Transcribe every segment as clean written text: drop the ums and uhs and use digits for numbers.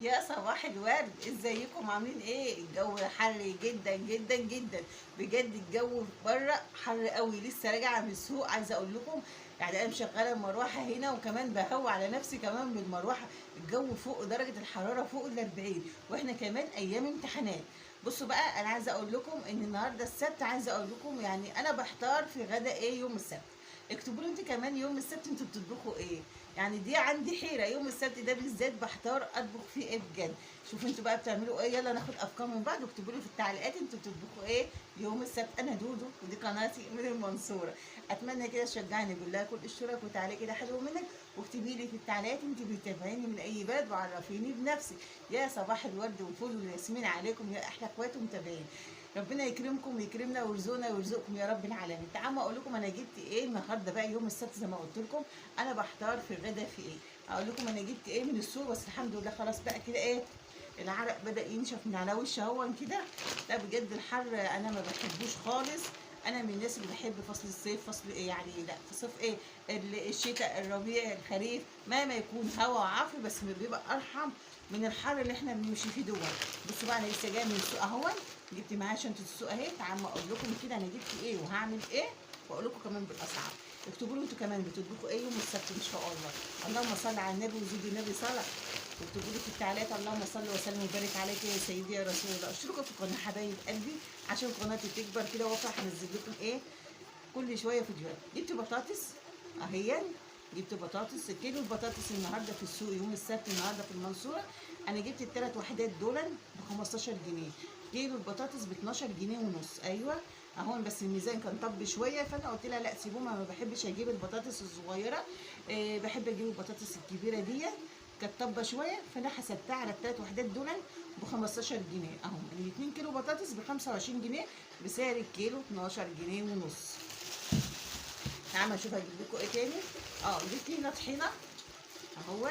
يا صباح الورد، ازيكم عاملين ايه؟ الجو حر جدا جدا جدا بجد. الجو بره حر قوي. لسه راجعه من السوق، عايزه اقول لكم يعني انا مشغله المروحه هنا وكمان بهوى على نفسي كمان بالمروحه. الجو فوق درجه الحراره فوق ال40 واحنا كمان ايام امتحانات. بصوا بقى، انا عايزه اقول لكم ان النهارده السبت. عايزه اقول لكم يعني انا بحتار في غدا ايه يوم السبت. اكتبوا لي انتوا كمان يوم السبت انتوا بتطبخوا ايه. يعني دي عندي حيره، يوم السبت ده بالذات بحتار اطبخ فيه ايه بجد. شوفوا انتوا بقى بتعملوا ايه، يلا ناخد افكار من بعض واكتبوا لي في التعليقات انتوا بتطبخوا ايه يوم السبت. انا دودو ودي قناتي من المنصوره. اتمنى كده تشجعني بالله كل اشتراك وتعليق كده حلو منك، واكتبي لي في التعليقات انت بتتابعيني من اي بلد وعرفيني بنفسك. يا صباح الورد والفل والياسمين عليكم يا احلى اخوات ومتابعين. ربنا يكرمكم ويكرمنا ويرزقنا ويرزقكم يا رب العالمين. تعالوا اقول لكم انا جبت ايه النهارده بقى يوم السبت. زي ما قلت لكم انا بحتار في الغدا في ايه. اقول لكم انا جبت ايه من السوق، بس الحمد لله خلاص بقى كده ايه، العرق بدأ ينشف من على وشي اهون كده. لا بجد الحر انا ما بحبوش خالص. انا من الناس اللي بحب فصل الصيف، فصل إيه يعني، لا في صيف ايه، الشتاء، الربيع، الخريف، ما يكون هوا وعافي بس بيبقى ارحم من الحر اللي احنا بنمشي فيه دول. بصوا بقى، انا لسه جايه من السوق اهون، جبت معايا شنطه السوق اهي. تعالوا اقول لكم كده انا جبت ايه وهعمل ايه، واقول لكم كمان بالاسعار. اكتبوا لي انتوا كمان بتطبخوا ايه يوم السبت ان شاء الله. اللهم صل على النبي وزيد النبي صلاه. واكتبوا لي في التعليقات اللهم صل وسلم وبارك عليك يا سيدي يا رسول الله. اشتركوا في القناه حبايب قلبي عشان قناتي تكبر كده وافرح انزل لكم ايه كل شويه فيديوهات. جبت بطاطس اهي، جبت بطاطس. كيلو البطاطس النهارده في السوق يوم السبت النهارده في المنصوره انا جبت الثلاث وحدات دول ب 15 جنيه. كيلو البطاطس ب 12 جنيه ونص. ايوه اهون، بس الميزان كان طب شويه فانا قلت لها لا سيبوهم، ما بحبش اجيب البطاطس الصغيره. بحب اجيب البطاطس الكبيره دي. كانت طبه شويه فانا حسبتها على الثلاث وحدات دول ب 15 جنيه. اهو ال 2 كيلو بطاطس ب 25 جنيه بسعر الكيلو 12 جنيه ونص. تعالوا اشوف هجيب لكم ايه تاني. جبت هنا طحينه اهو.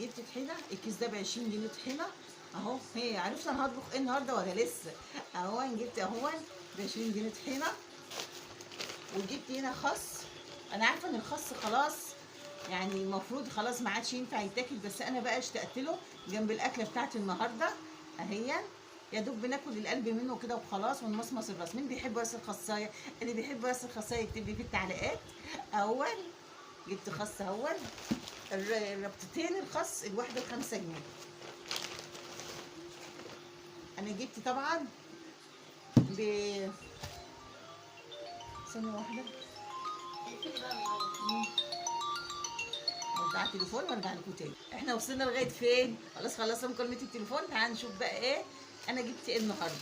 جبت طحينه الكيس ده ب 20 جنيه طحينه اهو. هي عرفت انا هطبخ ايه النهارده ولا لسه؟ اهو جبت اهو ب 20 جنيه طحينه. وجبت هنا خس. انا عارفه ان الخس خلاص يعني المفروض خلاص ما عادش ينفع يتاكل، بس انا بقى اشتقت له جنب الاكله بتاعتي النهارده اهي. يا دوب بناكل القلب منه كده وخلاص ونمصمص الراس. مين بيحب راس الخصايه؟ اللي بيحب راس الخصايه يكتب لي في التعليقات. اول جبت خس اول، الربطتين الخس الواحده ب5 جنيه. انا جبت طبعا ب ثانيه واحده ارجع تليفون وارجع لكم تاني. احنا وصلنا لغايه فين؟ خلاص خلصنا مكالمه التليفون. تعال نشوف بقى ايه انا جبت ايه النهارده.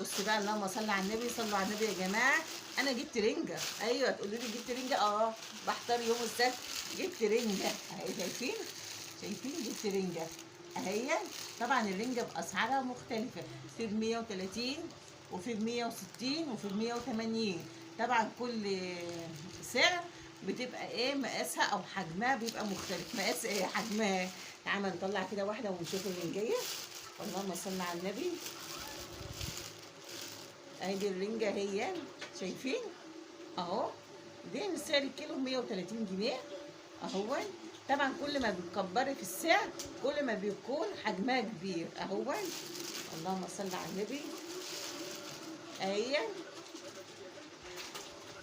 بص بقى، اللهم صل على النبي، صلوا على النبي يا جماعه. انا جبت رنجه. ايوه تقولوا لي جبت رنجه، بحضر يوم السبت. جبت رنجه اهي، شايفين؟ شايفين جبت رنجه اهي. طبعا الرنجه باسعارها مختلفه، في ب 130 وفي ب 160 وفي ب 180. طبعا كل سعر بتبقى ايه مقاسها او حجمها بيبقى مختلف. مقاس ايه حجمها. تعالى نطلع كده واحده ونشوف الرنجيه. اللهم صل على النبي. اهي دي الرنجه هي، شايفين اهو. دي سعر الكيلو 130 جنيه اهو. طبعا كل ما بتكبري في السعر كل ما بيكون حجمها كبير اهو. اللهم صل على النبي اهي.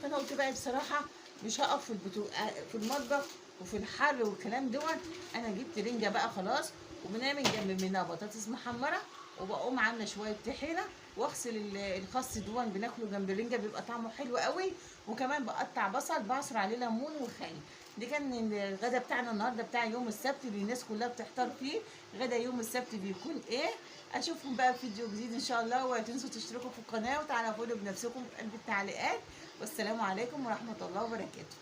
فانا قلت بقى بصراحه مش هقف في المطبخ وفي الحر والكلام دوت. انا جبت رنجه بقى خلاص، وبنعمل جنب منها بطاطس محمره، وبقوم عامله شويه طحينه واغسل الخس دون بناكله جنب الرنجه بيبقى طعمه حلو قوي. وكمان بقطع بصل بعصر عليه ليمون وخل. دي كان الغدا بتاعنا النهارده بتاع يوم السبت اللي الناس كلها بتحتار فيه. غدا يوم السبت بيكون ايه. اشوفكم بقى في فيديو جديد ان شاء الله، ولا تنسوا تشتركوا في القناه وتعرفوا لي بنفسكم في قلب التعليقات. والسلام عليكم ورحمه الله وبركاته.